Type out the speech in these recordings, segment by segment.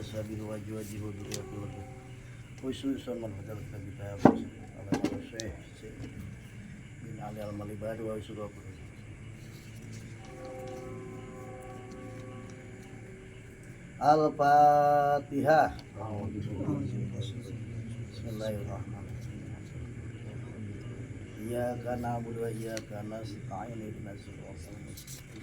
sabil wajib duryatul khususan man hadal kitab ala syekh bin Ali al-Malibari wa surah Al-Fatihah. Bismillahirrahmanirrahim. Iyyaka na'budu wa iyyaka nasta'in ihdinas siratal mustaqim.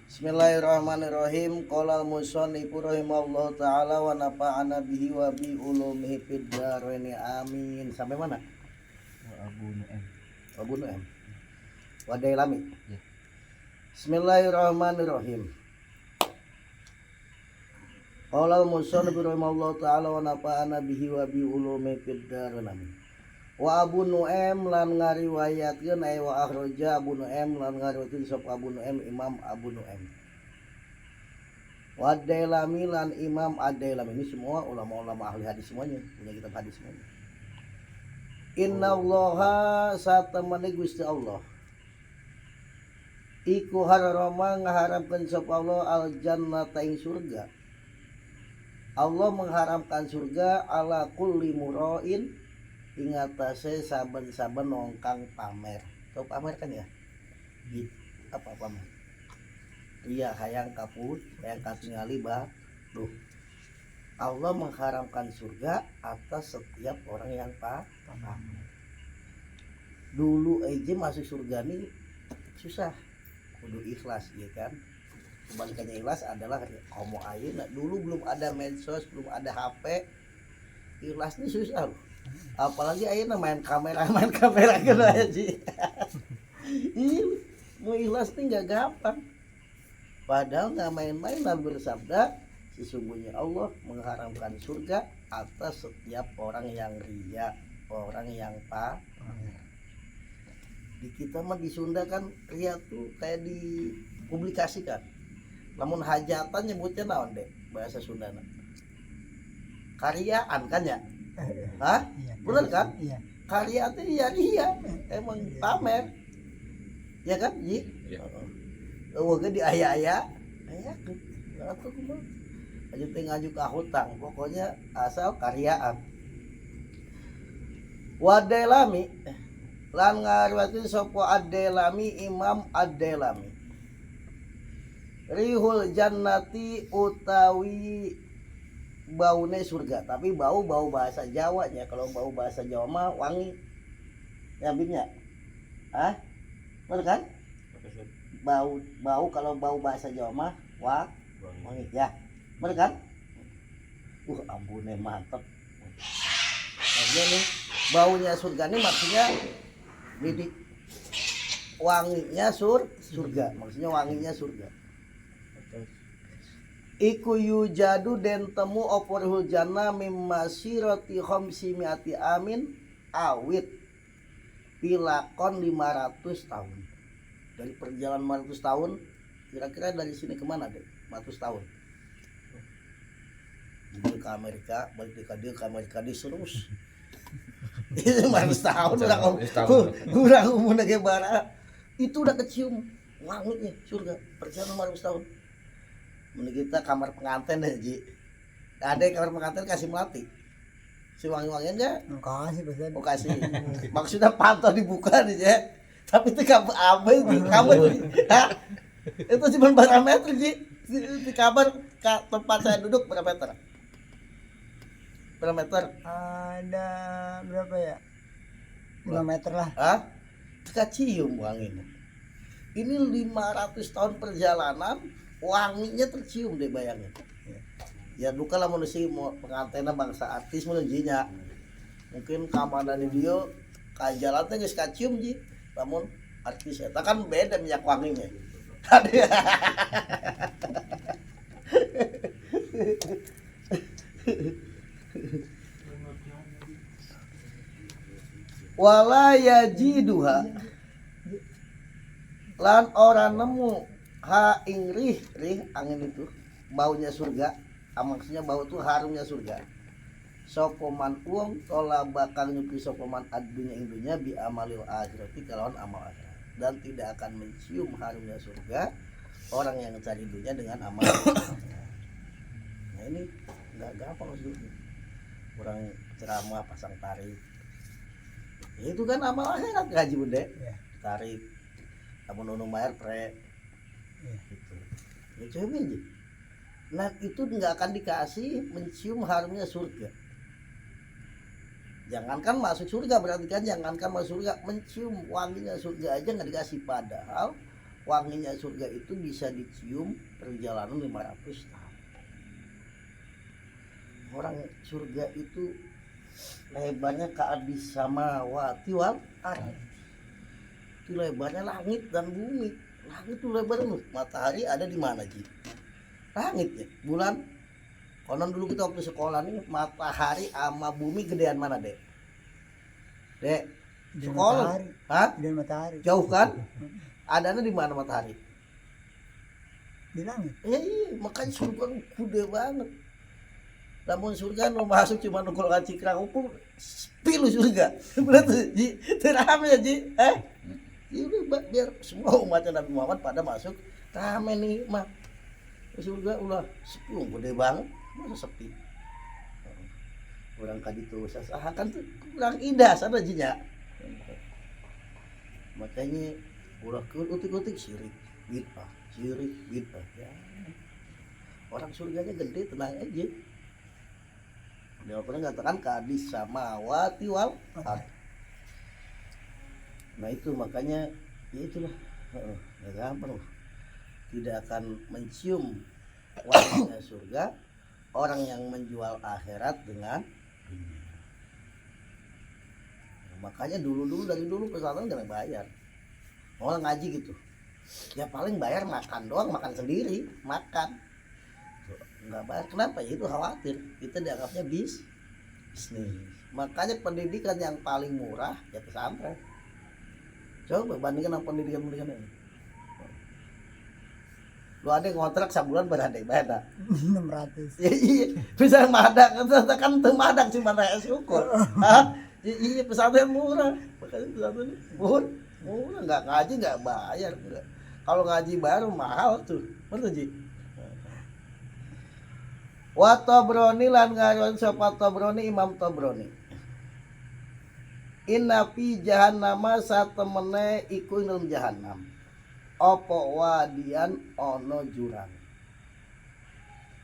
Bismillahirrahmanirrahim. Qala al-musannifu rahimallahu taala wa nafa'ana bihi wa bi ulumihi fid dharain amin. Sampai mana? Abu Nu'aim. Wadai lami. Ya. Bismillahirrahmanirrahim. Qala al-musannifu rahimallahu taala wa nafa'ana bihi wa bi ulumihi fid dharain amin. Wa Abu Nu'aim lan ngariwayatkeun ay wa akhraja Abu Nu'aim lan ngariwayatkeun sapa Abu Nu'aim Imam Abu Nu'aim. Wa Dailami lan Imam Ad-Dailami, ini semua ulama-ulama ahli hadis semuanya, punya kitab hadis semuanya. Innallaha satamani Gusti Allah iku harama ngaharamkeun sapa Allah al-jannata ing surga. Allah mengharamkan surga ala kulli murain ing atase saben-saben wong kang pamer. Tau pamer kan ya? Apa pamer? Iya, hayang kaput, hayang katingali duh. Allah mengharamkan surga atas setiap orang yang pamer. Dulu aja masuk surga nih susah. Kudu ikhlas ya kan. Kebalikannya ikhlas adalah homo ayeuna. Dulu belum ada medsos, belum ada HP. Ikhlas ini susah loh. Apalagi ayeuna main kamera gitu aja sih. Mau ikhlas nih nggak gampang. Padahal nggak main-main. Nabi bersabda, sesungguhnya Allah mengharamkan surga atas setiap orang yang riya, orang yang pamer. Di kita mah di Sunda kan ria tuh kayak dipublikasikan. Namun hajatan nyebutnya naon deh bahasa Sundana? Karyaan kan ya? Hah? Iya, bener kan? Iya. Karya itu iya emang pamer. Ya kan? Ji? Iya. Eueuh di aya-aya. Aya tuh. Atuh kumaha? Aju teh ngaju ka hutang, pokoknya asal karyaan. Wadailami lan ngariwayatkeun sapa Ad-Dailami Imam Ad-Dailami. Rihul jannati utawi baune surga, tapi bau bahasa Jawanya. Kalau bau bahasa Jawa mah wangi. Ya Bibnya? Hah? Bener kan? Bau kalau bau bahasa Jawa mah wangi ya. Bener kan? Ampune mantep. Nah, nih baunya surga ini maksudnya didik wanginya surga, maksudnya wanginya surga. Iku yujadu den temu oporhul jannah mimma sirati khamsimiati amin awit pilakon 500 tahun. Dari perjalanan 500 tahun, kira-kira dari sini kemana deh? 500 tahun. Jadi ke Amerika, balik ke Amerika terus. Itu 500 tahun udah umur ke barat. Itu udah kecium wanginya surga. Perjalanan 500 tahun. Menurut kita kamar pengantin deh Ji. Ada kamar pengantin kasih melati. Si wangi-wangian enggak? Kasih pesan. Oh kasih. Maksudnya pantau dibuka nih ya. Tapi itu kamar itu cuma berapa meter Ji. Di kamar tempat saya duduk berapa meter? Berapa meter? Ada berapa ya? 5 meter lah. Hah? Cium wanginya. Ini 500 tahun perjalanan, wanginya tercium deh bayangin. Ya duka lah manusia mau pengantinnya bangsa artis menujinya. Mungkin kamar dari dia kajalan teh geus kacium Ji. Namun artis eta kan beda minyak wanginya. Wala yajiduha lan orang nemu ha ing rih angin itu baunya surga. Maksudnya bau itu harumnya surga. Sopoman uang tola bakal nyupi sopoman adunya ing dunya bi amalil akhirati kalawan amal akhirat. dan tidak akan mencium harumnya surga orang yang cari dunia dengan amal. Nah ini nggak gampang maksudnya. Orang ceramah pasang tarik, itu kan amal akhirat gaji bunda. Ya. Tarik, kamu nunung bayar pre, Ya. gitu. Ya coba aja. Nah itu nggak akan dikasih mencium harumnya surga. Jangankan masuk surga, berarti kan jangankan masuk surga, mencium wanginya surga aja nggak dikasih. Padahal wanginya surga itu bisa dicium perjalanan 500 tahun. Orang surga itu lebarnya ka'adis samawati wal ardh. Itu lebarnya langit dan bumi. Langit itu lebarnya, matahari ada di mana Ji? Langit ya, bulan. Konon dulu kita waktu sekolah nih, matahari sama bumi gedean mana Dek? Dek, Di sekolah. matahari. Hah? Di matahari. Jauh kan? Adanya di mana matahari? Di langit. Iya, makanya surga gede banget. Namun surga mau masuk cuma nukul cikrang upur pilu surga. Berarti Ji, terame ya Ji. Ya udah biar semua umat Nabi Muhammad pada masuk rame nih mah. Surga ulah sepi gede banget, masa sepi. Orang kadi tuh sasahakan tuh kurang indah sana Jinya. Makanya ulah utik-utik syirik bid'ah ya. Orang surganya gede, tenang aja. Dia pernah katakan kadis samawati wal ardh. Nah itu makanya ya itulah nggak gampang loh. Tidak akan mencium wanginya surga orang yang menjual akhirat dengan dunia. Nah, makanya dari dulu pesantren jangan bayar. Orang ngaji gitu ya paling bayar makan doang, makan sendiri, makan nggak bayar. Kenapa? Ya itu khawatir kita dianggapnya bisnis. Makanya pendidikan yang paling murah ya pesantren. Coba bandingkan sama pendidikan ini. Lu ada ngontrak sebulan berapa bayar? 600. Ya iya, bisa madak kan madak cuma naik syukur. Hah? Iya pesantren murah. Makanya pesantren murah, nggak ngaji nggak bayar. Kalau ngaji bayar mahal tuh. Betul Ji? Wa Tabrani lan ngaron sapa Tabrani Imam Tabrani. Inna fi jahannama satemene iku ing dalam jahannam. Apa wadian ono jurang.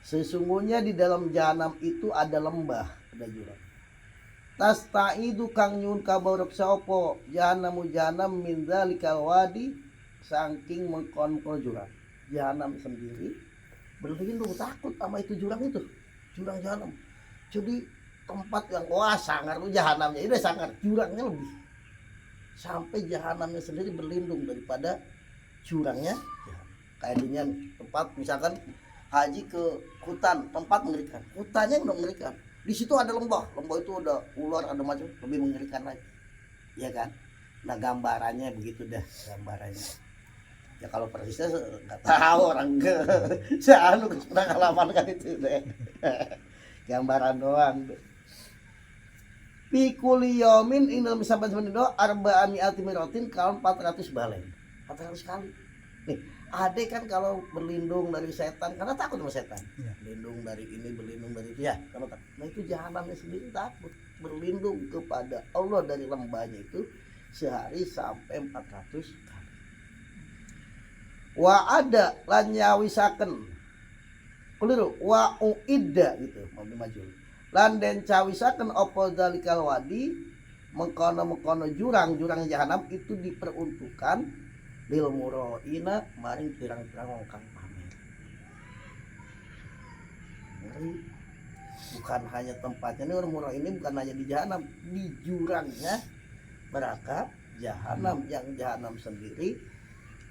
Sesungguhnya di dalam jahanam itu ada lembah, ada jurang. Tastaidu kang nyun kabarok sapa jahannamu jahanam min dzalikal wadi saking mengkon jurang. Jahanam sendiri berlindung takut sama itu jurang jahanam. Jadi tempat yang wah sangar tuh jahanamnya ini sangar, jurangnya lebih. Sampai jahanamnya sendiri berlindung daripada jurangnya. Kayak dunia tempat misalkan haji ke hutan, tempat mengerikan. Hutannya udah mengerikan. Di situ ada lembah itu ada ular, ada macam lebih mengerikan lagi. Ya kan? Nah gambarannya begitu dah gambarannya. Ya kalau persisnya nggak tahu orang ke saya pengalaman kan itu deh. Gambaran doang. Pikuli yomin ing dalam saban-saban do arba'ami atimirotin kaum 400 balen. 400 kali. Nih, ade kan kalau berlindung dari setan karena takut sama setan. Ya. Berlindung dari ini, berlindung dari itu ya, karena takut. Nah itu jahanamnya sendiri takut berlindung kepada Allah dari lembahnya itu sehari sampai 400 kali. Wa ada lan nyawisaken keliru wa uidda gitu maju lan den cawisaken apa zalikal wadi mengkono jurang jahanam itu diperuntukkan lil muraina maring pirang-pirang wong kang pamer. Bukan hanya tempatnya ini orang murah ini bukan hanya di jahanam, di jurangnya neraka jahanam yang jahanam sendiri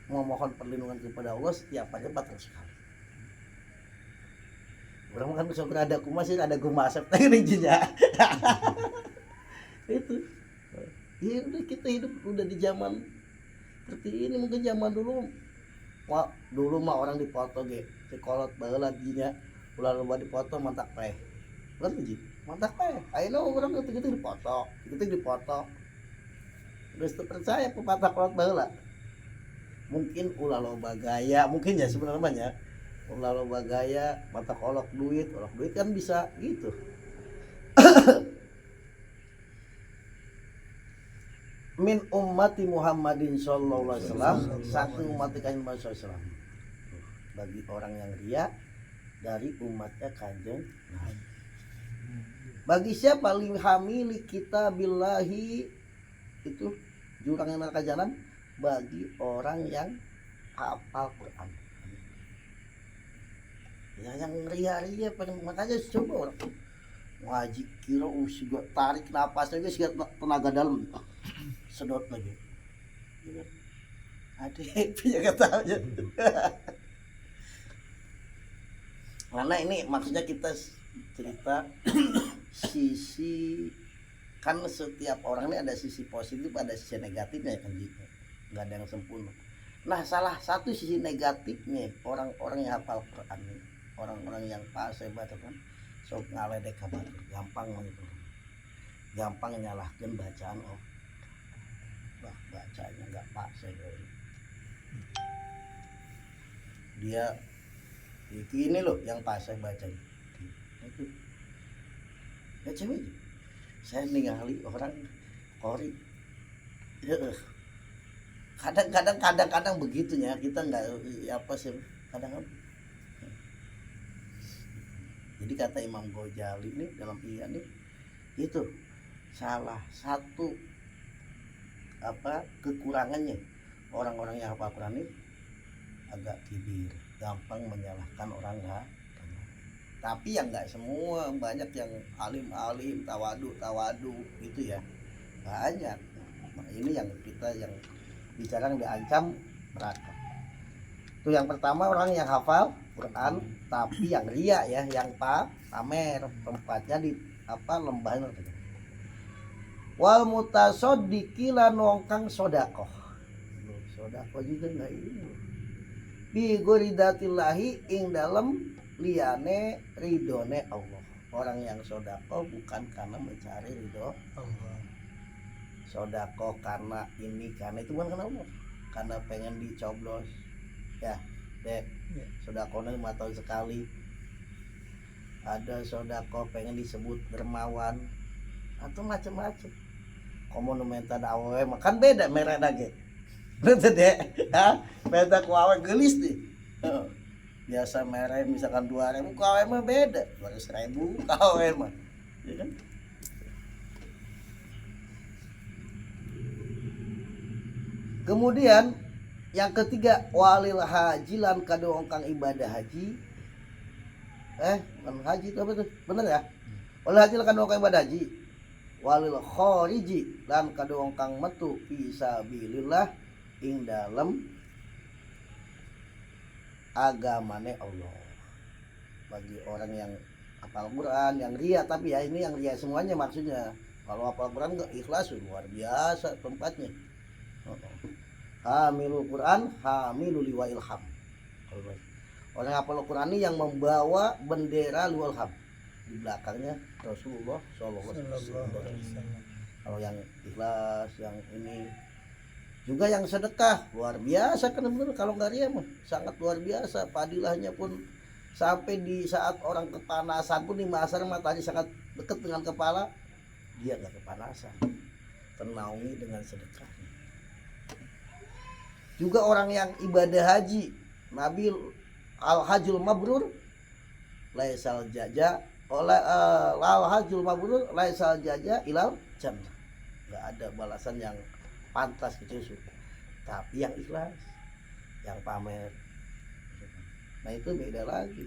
memohon perlindungan kepada Allah setiap hari 400 kali. Orang kan bisa berada masih ada gumasep tadi jinya. Itu. Ya udah kita hidup udah di zaman seperti ini, mungkin zaman dulu dulu mah orang dipoto ge sekolot baheula jinya ulah loba dipoto mantak teh. Bener ji? Mantak teh. Ayeuna orang gitu dipoto. Gitu dipoto. Udah percaya pepatah kolot baheula. mungkin ulah loba gaya mungkin ya sebenarnya ulah loba gaya mata olok duit kan bisa gitu. Min ummati Muhammadin sallallahu alaihi wasallam, satu umat kanjeng Muhammad sallallahu alaihi wasallam. Bagi orang yang ria dari umatnya kanjeng Nabi. Bagi siapa lihamili kita billahi itu jurang yang neraka jalan, bagi orang yang hafal Quran. Ya yang ria-ria pengen makanya coba orang ngaji kira juga tarik napasnya guys tenaga dalam sedot lagi. Ada punya kata aja. Karena ini maksudnya kita cerita sisi kan setiap orang ini ada sisi positif ada sisi negatifnya kan gitu. Nggak ada yang sempurna. Nah salah satu sisi negatifnya orang-orang yang hafal Quran ini, orang-orang yang fasih baca kan sok ngaledek kabar gampang gitu. Gampang nyalahkan bacaan bacanya nggak pas dia ini loh yang pas saya baca itu ya cewek saya ningali orang kori kadang begitunya kita nggak apa sih kadang jadi kata Imam Ghazali ini dalam Ihya nih itu salah satu kekurangannya orang-orang yang hafal Quran ini agak kibir, gampang menyalahkan orang lain. Tapi yang nggak semua, banyak yang alim-alim, tawadu gitu ya, banyak. Nah, ini yang kita yang bicara yang diancam neraka. Itu yang pertama orang yang hafal Quran, tapi yang ria ya, yang pamer tempatnya di lembah wal mutasaddiqi lan wong kang sedekah. Sedekah juga enggak ini. Bi guridatillahi ing dalem liyane ridone Allah. Orang yang sedekah bukan karena mencari ridho Allah. Sedekah karena ini karena itu bukan karena Allah. Karena pengen dicoblos. Ya, Dek. Sedekahnya 5 tahun sekali. Ada sedekah pengen disebut dermawan atau macam-macam. Komonumentan awewe makan beda merek dage. Betul deh. Ha? Beda ku awewe gelis nih. Biasa merek misalkan 2.000 ku awewe mah beda. 200.000 ku awewe mah. Ya kan? Kemudian yang ketiga walil hajilan kado kang ibadah haji. Haji itu apa tuh? Bener ya? Walil hajilan kado kang ibadah haji. Walil khariji lan kadung kang metu fisabilillah ing dalem agamane Allah. Bagi orang yang hafal Quran yang ria, tapi ya ini yang ria semuanya maksudnya. Kalau hafal Quran enggak ikhlas luar biasa tempatnya. Hamilul Quran hamilul liwail ham. Orang hafal Quran ini yang membawa bendera liwail ham. Di belakangnya Rasulullah Shallallahu Alaihi Wasallam. Kalau yang ikhlas, yang ini juga yang sedekah luar biasa kan benar. Kalau nggak ria mah sangat luar biasa. Padilahnya pun sampai di saat orang kepanasan pun di masar matahari sangat dekat dengan kepala, dia nggak kepanasan, ternaungi dengan sedekah. Juga orang yang ibadah haji, Nabi al-hajjul mabrur laisal jaja oleh hajjul mabrur laisal jaja ilal jannah. Enggak ada balasan yang pantas kecuali tapi yang ikhlas, yang pamer. Nah itu beda lagi.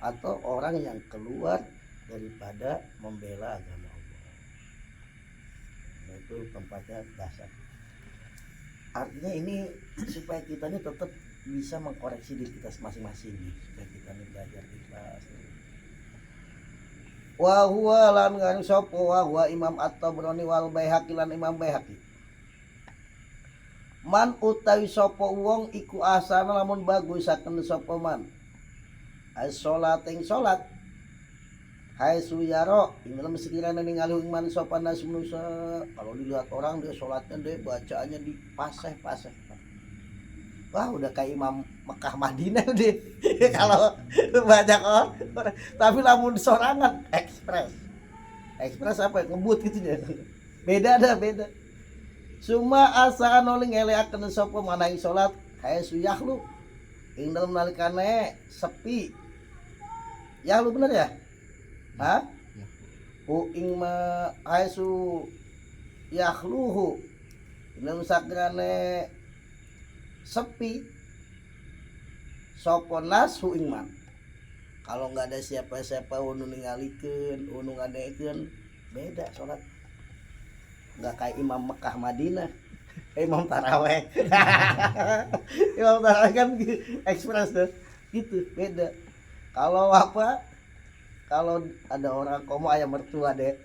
Atau orang yang keluar daripada membela agama Allah. Nah itu tempatnya dasar. Artinya ini supaya kita ini tetap bisa mengkoreksi diri kita masing-masing nih, supaya kita ini belajar ikhlas. Wa huwa lan nganu sapa wa huwa Imam At-Tabrani wal Baihaqi lan Imam Baihaqi. Man utawi sapa wong iku asana lamun bagusaken sapa man. As-shalat ing salat. Hai suyaro ing dalam sekiranya ningali man sapa nas manusia. Kalau dilihat orang dia salatnya dia bacaannya dipaseh-paseh. Wah udah kayak Imam Mekah Madinah deh. Kalau banyak orang, tapi lamun sorangan ekspres apa ngebut gitu ya. Beda. Cuma asa anu ngeleakeun sapa manaing salat hae suyah lu ing dalem nalikane sepi. Ya lu bener ya? Hah? Ing ma hae su yahluhu ing dalem sagrane sepi sapa nasu ing man. Kalau nggak ada siapa-siapa unu ningalikeun, unu ngadekeun, beda salat. Nggak kayak Imam Mekah Madinah. Imam Taraweh. Imam Taraweh kan ekspres tuh. Gitu, beda. Kalau apa? Kalau ada orang komo ayam mertua deh.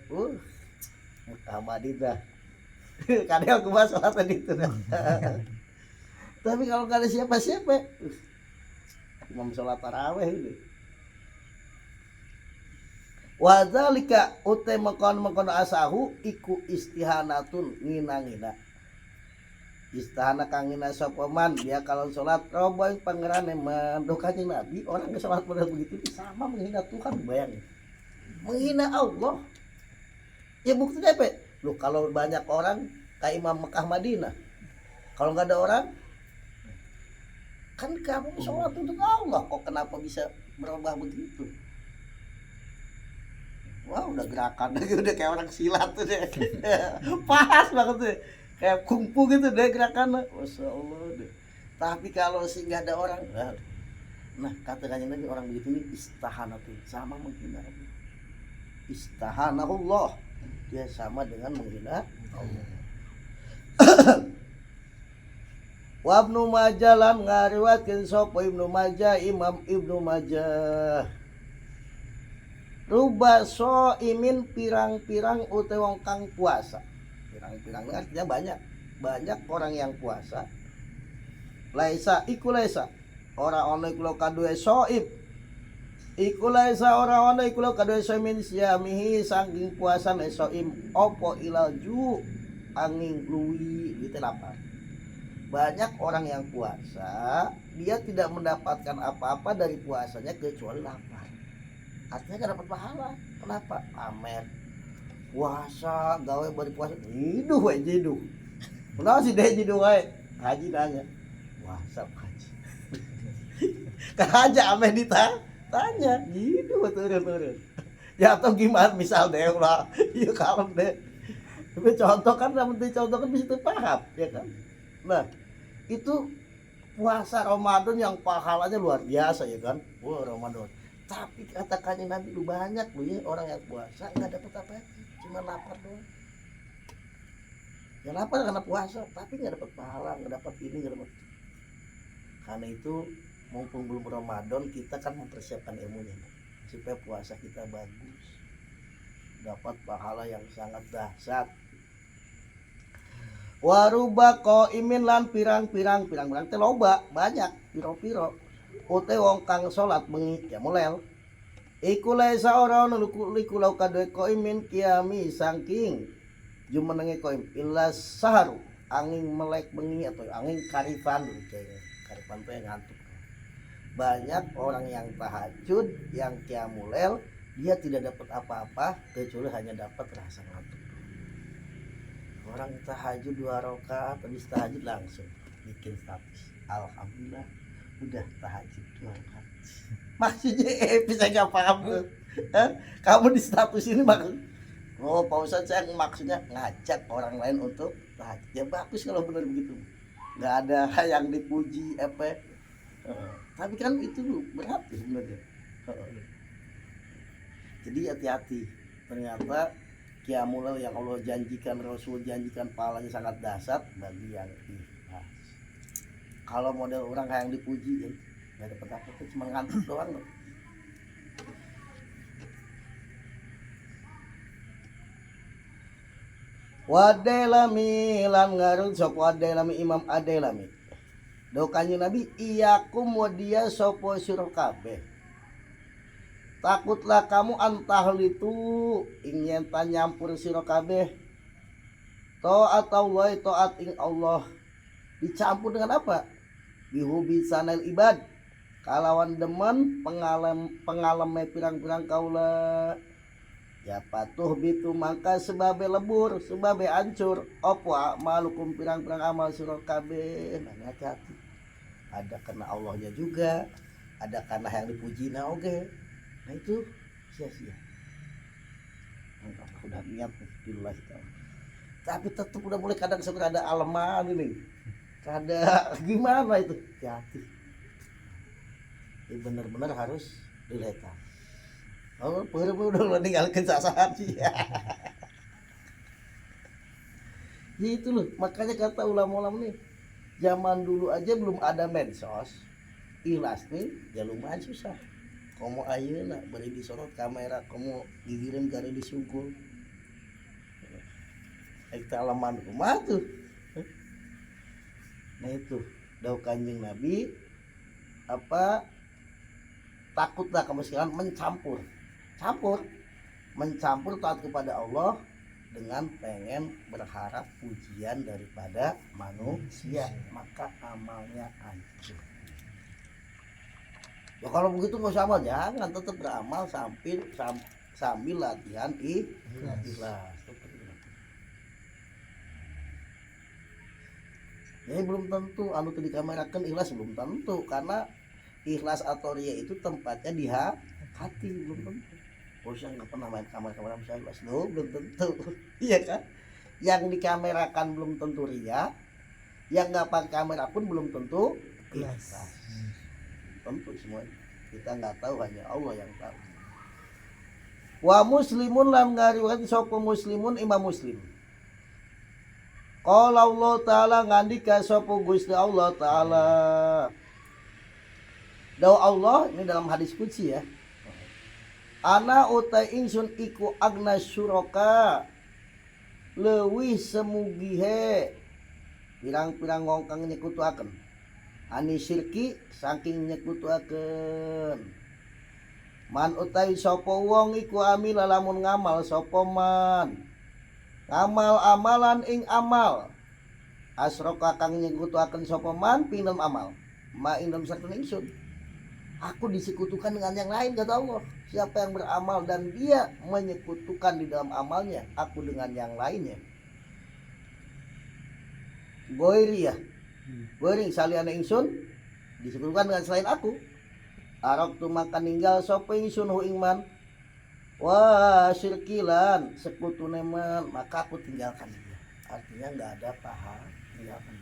Mekah Madinah. Kadang aku bahas salat itu dah. Tapi kalau nggak ada siapa-siapa, Imam sholat taraweh itu. Wadzalika utai makon asahu iku istihanatun ngina. Istihana kang ngina sapa man dia kalau sholat roboh pangerane mendokanya Nabi orang ke sholat pada begitu sama menghina Tuhan, bayangin. Menghina Allah. Ya buktinya apa? Lu kalau banyak orang kayak Imam Mekah Madinah. Kalau nggak ada orang kan kamu sholat untuk Allah, kok kenapa bisa berubah begitu? Wah udah gerakan udah kayak orang silat tuh deh. Pas banget tuh kayak kungfu gitu deh gerakan. Masya Allah deh. Tapi kalau sih nggak ada orang, nah katakannya Nabi orang begitu ini istahana tuh sama menghina Allah. Istahana Allah dia sama dengan menghina Allah. Wa Ibnu Majah lan ngariwayatkeun sapa Ibnu Majah Imam Ibnu Majah. Ruba imin pirang-pirang utawa wong kang puasa. Pirang-pirang artinya banyak orang yang puasa. Laisa iku laisa ora ana iku kaduwe soib. Iku laisa ora ana iku kaduwe soimin siamihi saking puasane soim opo ilaju angin luwi gitu lapar. Banyak orang yang puasa dia tidak mendapatkan apa-apa dari puasanya kecuali lapar. Artinya gak dapat pahala. Kenapa? Pamer puasa gawe bari puasa hidup we jidu. Kenapa sih deh jidu wae? Haji nanya. Puasa haji. Kan aja ame ditanya, hidup turun. Ya atau gimana misal deh ulah. Iya kalem deh. Tapi contoh kan nanti contoh kan bisa paham, ya kan? Nah, itu puasa Ramadan yang pahalanya luar biasa ya kan? Wah, Ramadan. Tapi katakannya Nabi lu banyak lu ya orang yang puasa nggak dapat apa, cuma lapar doang. Ya lapar karena puasa, tapi nggak dapat pahala, nggak dapat ini, nggak dapat. Karena itu mumpung belum Ramadan kita kan mempersiapkan ilmunya supaya puasa kita bagus, dapat pahala yang sangat dahsyat. Waruba ko imin lan pirang-pirang teh loba banyak piro-piro. Ote wong kang salat bengi ya mulel. Iku laisa ora ono liku lau kadoe ko imin kiami saking jumenenge ko im illas saharu angin melek bengi atau angin karifan karifan teh ngantuk. Banyak orang yang tahajud yang qiyamul dia tidak dapat apa-apa kecuali hanya dapat rasa ngantuk. Orang tahajud 2 rakaat habis tahajud langsung bikin status alhamdulillah udah tahajud 2 rakaat. Maksudnya bisa nggak paham tuh? Kamu di status ini Pak Ustadz saya maksudnya ngajak orang lain untuk tahajud. Ya bagus kalau benar begitu. Nggak ada yang dipuji apa. Tapi kan itu berat sebenarnya. Jadi hati-hati. Ternyata qiyamul yang Allah janjikan, Rasul janjikan pahalanya sangat dahsyat bagi yang ikhlas. Kalau model orang kayak yang dipuji ya nggak dapat apa-apa, cuma ngantuk doang loh. Wadelami lan ngarung sapa wadelami Imam Adelami. Dokanya Nabi iyakum wadia sapa sira kabeh. Takutlah kamu antahlitu ingin nyampur sira kabeh. Taat Allah taat ing Allah. Dicampur dengan apa? bihubi sanal ibad kalawan demen pengalame pirang-pirang kaula ya patuh bitu maka sebabe lebur sebabe ancur opo malukum pirang-pirang amal sira kabeh. Nah, hati-hati. Ada karena Allahnya juga, ada karena yang dipujina oke. Nah itu sia-sia. Udah niat billahi taala. Tapi tetap udah mulai kadang suka ada aleman ini. Kada gimana itu? Hati-hati. Ini benar-benar harus diletak. Oh, udah meninggalkan sasaran sih. Ya itu loh, makanya kata ulama-ulama nih, zaman dulu aja belum ada medsos, ikhlas nih, ya lumayan susah. Kamu ayeuna bari disorot kamera, kamu dikirim kali disungkul. Kita alaman rumah tuh. Nah itu, dau Kanjeng Nabi apa takutlah kamu sekarang mencampur taat kepada Allah dengan pengen berharap pujian daripada manusia, maka amalnya hancur. Ya kalau begitu nggak usah amal, jangan tetap beramal sambil latihan ikhlas. Jadi belum tentu anu tadi kamerakan ikhlas belum tentu, karena ikhlas atau ria itu tempatnya di hati, belum tentu. Oh saya nggak pernah main kamera saya ikhlas, loh belum tentu. Iya kan? Yang dikamerakan belum tentu ria, yang nggak pakai kamera pun belum tentu ikhlas. Tentu semua kita nggak tahu, hanya Allah yang tahu. Wa muslimun lam ngariwayat sapa muslimun Imam Muslim. Qala Allah taala ngandika sapa Gusti Allah taala. Dawa Allah ini dalam hadis qudsi ya. Ana utai ingsun iku agna syuraka leuwih semugihe pirang-pirang wong kang nyekutuaken ani syirki saking nyekutuaken. Man utai sapa wong iku amil lamun ngamal sapa man ngamal amalan ing amal asroka kang nyekutuaken sapa man pindem amal ma indem sarta ingsun aku disekutukan dengan yang lain kata Allah. Siapa yang beramal dan dia menyekutukan di dalam amalnya aku dengan yang lainnya. Goiri ya. Goiri saliana ingsun disekutukan dengan selain aku. Arok tu makan ninggal sapa ingsun hu ingman. Wah syirkilan sekutu neman maka aku tinggalkan dia. Artinya enggak ada pahala tinggalkan.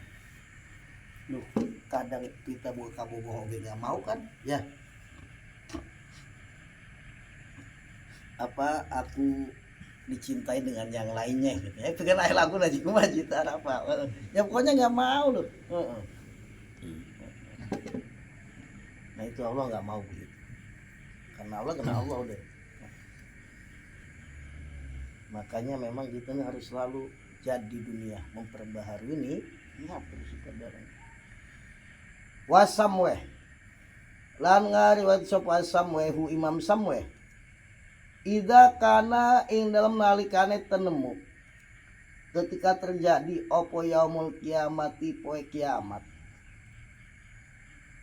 Loh, kadang kita buka bohong enggak mau kan? Ya. Apa aku dicintai dengan yang lainnya gitu ya. Pikir air lagu lagi cuma cita apa. Ya pokoknya enggak mau loh. Nah itu Allah enggak mau begitu. Karena Allah kena Allah udah. Makanya memang kita harus selalu jadi dunia memperbaharui ini. Ini apa sih saudara? Wasamweh lan ngariwayat sapa Samweh hu Imam Samweh ida kana ing dalam nalikane tenemu ketika terjadi opo yaumul kiamati poe kiamat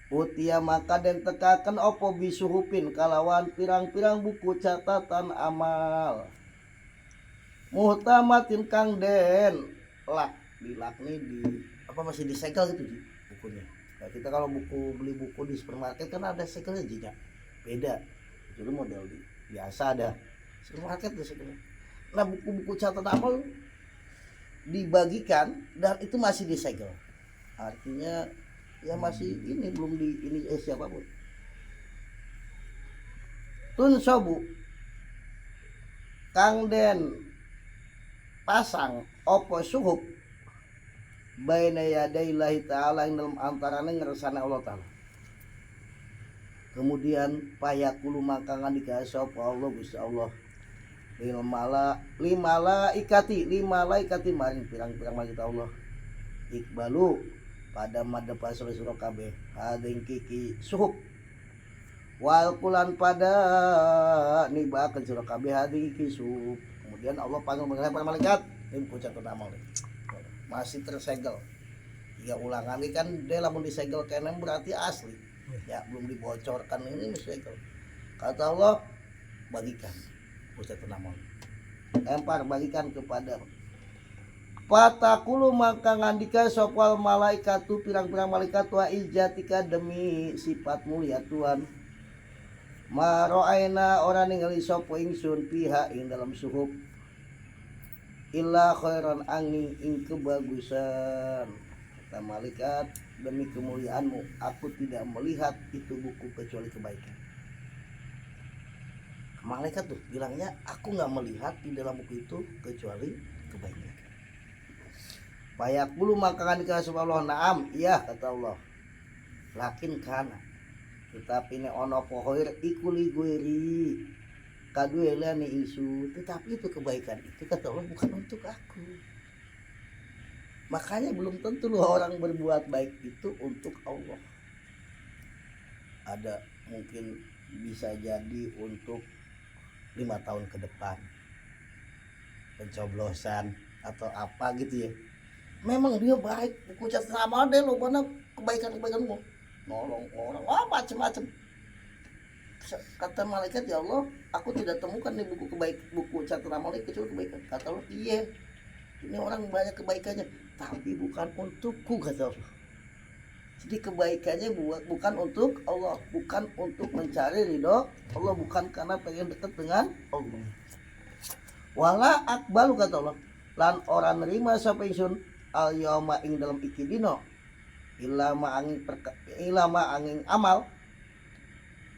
utia maka den tekaken opo bisuhupin kalawan pirang-pirang buku catatan amal muhtamatin kang den lak dilakni di apa masih disegel gitu di bukunya. Nah, kita kalau beli buku di supermarket kan ada segelnya juga beda itu model biasa ada supermarket tuh segelnya. Nah buku-buku catatan amal dibagikan dan itu masih disegel, artinya ya masih ini belum di ini siapapun. Tun sobu kang den pasang opo suhub baina yadaillahi ta'ala ing dalam antarane ngersana Allah ta'ala. Kemudian payakulu maka ngandika sapa Allah Gusti Allah limala ikati maring pirang-pirang malaikat Allah ikbalu pada madha pasal surah kabeh hading kiki suhub wal kulan pada nibakeun surah kabeh hading kiki suhub. Kemudian Allah panggil mengenai para malaikat ini pucat amal masih tersegel Ya ulangan ini kan dia lamun disegel kene berarti asli. Ya belum dibocorkan ini disegel. Kata Allah, bagikan. Ustaz Tenamon. Lempar bagikan kepada Patakulu maka ngandika sopal malaikatu pirang-pirang malaikat wa ijatika demi sifat mulia Tuhan. Maroaina orang ningali sopo ingsun piha ing dalam suhub illa khairan angin ing kebagusan. Kata malaikat, demi kemuliaanmu aku tidak melihat itu buku kecuali kebaikan. Malaikat tuh bilangnya aku nggak melihat di dalam buku itu kecuali kebaikan. Payak bulu maka kan dikasih Allah naam iya kata Allah. Lakin kana tetapi ne ono pohoir ikuli gueri kadue lani isu tetapi itu kebaikan itu kata Allah bukan untuk aku. Makanya belum tentu loh orang berbuat baik itu untuk Allah. Ada mungkin bisa jadi untuk 5 tahun ke depan pencoblosan atau apa gitu ya. Memang dia baik, buku catatan amal deh lo mana kebaikan-kebaikanmu, nolong orang, macam-macam. Kata malaikat ya Allah, aku tidak temukan nih buku catatan amal kecuali kebaikan. Kata Allah, iya, ini orang banyak kebaikannya, tapi bukan untukku kata Allah. Jadi kebaikannya bukan untuk Allah, bukan untuk mencari ridho Allah, bukan karena pengen dekat dengan Allah. Wala akbalu kata Allah, lan orang nerima sampai sun al yauma ing dalam iki dino ilama angin amal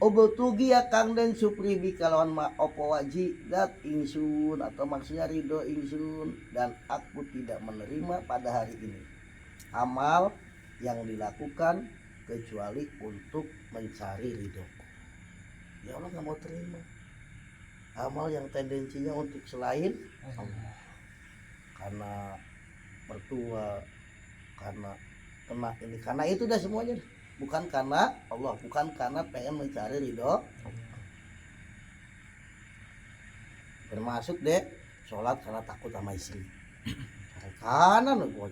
obotugi ya kang den supribi kalawan ma opo waji dat ingsun atau maksudnya ridho ingsun dan aku tidak menerima pada hari ini amal yang dilakukan kecuali untuk mencari ridhoku. Ya Allah nggak mau terima amal yang tendensinya untuk selain Allah, karena mertua, karena kena ini, karena itu dah semuanya, bukan karena Allah, bukan karena pengen mencari ridho. Termasuk deh sholat karena takut sama istri, kanan loh,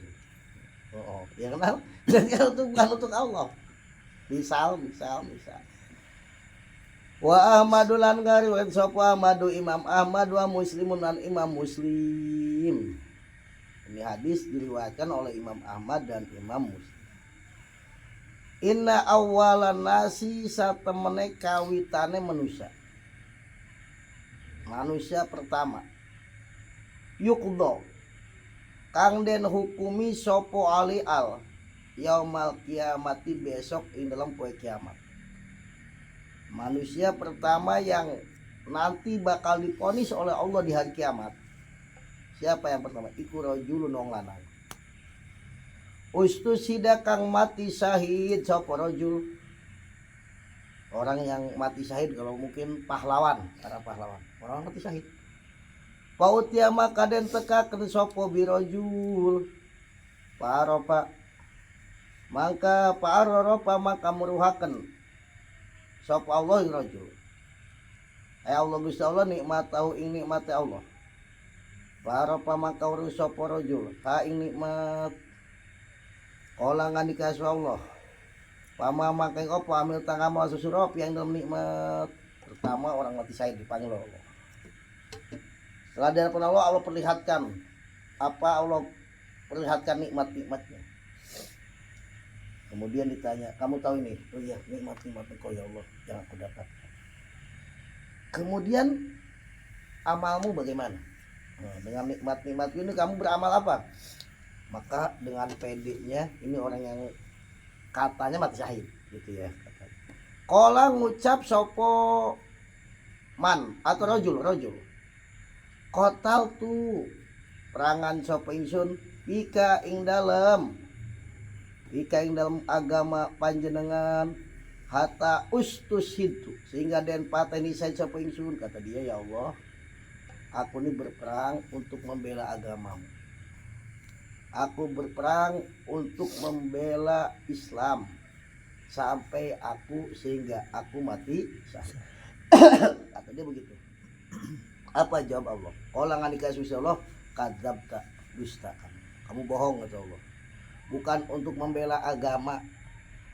oh ya kenal, jadi itu bukan untuk Allah. Misal. Wa Ahmadulan ngariwayat sapa Ahmadu Imam Ahmad wa Muslimun lan Imam Muslim. Ini hadis diriwayatkan oleh Imam Ahmad dan Imam Muslim. Inna awalan nasi satemene kawitane manusia. Manusia pertama. Yukdo. Kang den hukumi sopo ali al. Yaumal kiamati besok ing dalam poe kiamat. Manusia pertama yang nanti bakal diponis oleh Allah di hari kiamat. Siapa yang pertama? Iku rajulun wong lanang. Ustusida kang mati syahid sapa rajul. Orang yang mati syahid kalau mungkin pahlawan, para pahlawan. Orang mati syahid. Pautia maka den tekakeun sapa birajul. Paropa maka paropa maka meruhaken sapa Allah rajul. Allah Gusti Allah nikmat tahu ing nikmate Allah. Para pamaka urus sapa rajul ka ing nikmat kala ngandika Allah pama making apa amil tangamu susuro yang dalam nikmat pertama orang mati syahid dipanggil Allah. Setelah dari Allah perlihatkan apa Allah perlihatkan nikmat-nikmatnya. Kemudian ditanya, kamu tahu ini? Oh iya, nikmat-nikmat engkau ya Allah yang aku dapat. Kemudian amalmu bagaimana? Nah, dengan nikmat-nikmat ini kamu beramal apa? Maka dengan pedenya ini orang yang katanya mati syahid gitu ya. Kala ngucap sopo man atau rojul. Kotal tu perangan sopo ingsun pika ing dalam agama panjenengan hatta ustus hitu sehingga den pateni saya sopo ingsun kata dia ya Allah. Aku ini berperang untuk membela agamamu. Aku berperang untuk membela Islam sampai sehingga aku mati syahid. Kata dia begitu. Apa jawab Allah? Qala ngandika Allah, kadzabta dusta kamu bohong kata Allah. bukan untuk membela agama,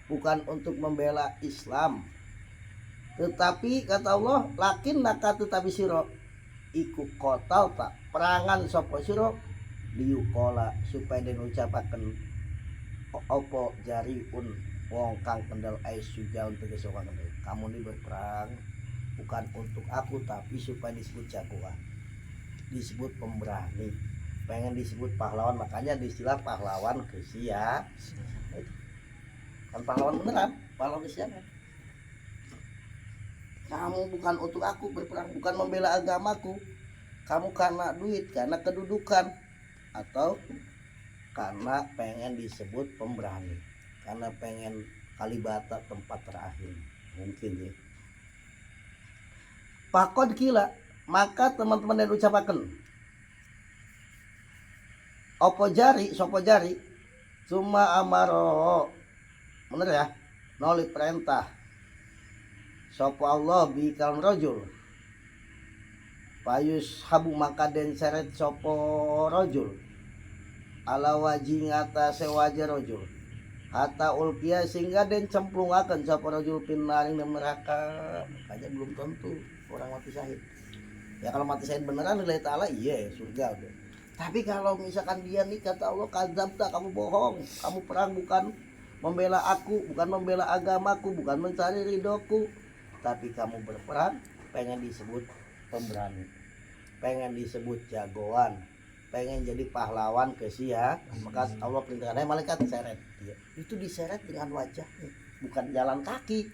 bukan untuk membela Islam. Tetapi kata Allah, lakin naka tetapi siro iku kotal tak perangan sopo siro liukola supaya den ucapaken opo jariun wong kang kendal ais sujaun tegas wong kendal. Kamu ini berperang bukan untuk aku tapi supaya disebut jagoan, disebut pemberani, pengen disebut pahlawan, makanya istilah pahlawan kesiapan. Kan pahlawan beneran, pahlawan kesiapan. Kamu bukan untuk aku berperang, bukan membela agamaku. Kamu karena duit, karena kedudukan, atau karena pengen disebut pemberani, karena pengen Kalibata tempat terakhir, mungkin ya. Pakod kila, maka teman-teman yang ucapakan opo jari, sopo jari, cuma amaro, bener ya, noli perintah, sopo Allah bikal rojul, payus habu maka den seret sopo rojul, ala wajing atas sewaja rojul, hatta ulkia sehingga den cemplungakan sopo rojul pinaring dan neraka, makanya belum tentu orang mati syahid. Ya kalau mati syahid beneran nilai ta'ala iya surga udah. Tapi kalau misalkan dia nih kata Allah kadzabta, kamu bohong, kamu perang bukan membela aku, bukan membela agamaku, bukan mencari ridhoku, tapi kamu berperang pengen disebut pemberani, pengen disebut jagoan, pengen jadi pahlawan kesia, maka Allah perintahkan malaikat seret dia. Itu diseret dengan wajahnya, bukan jalan kaki,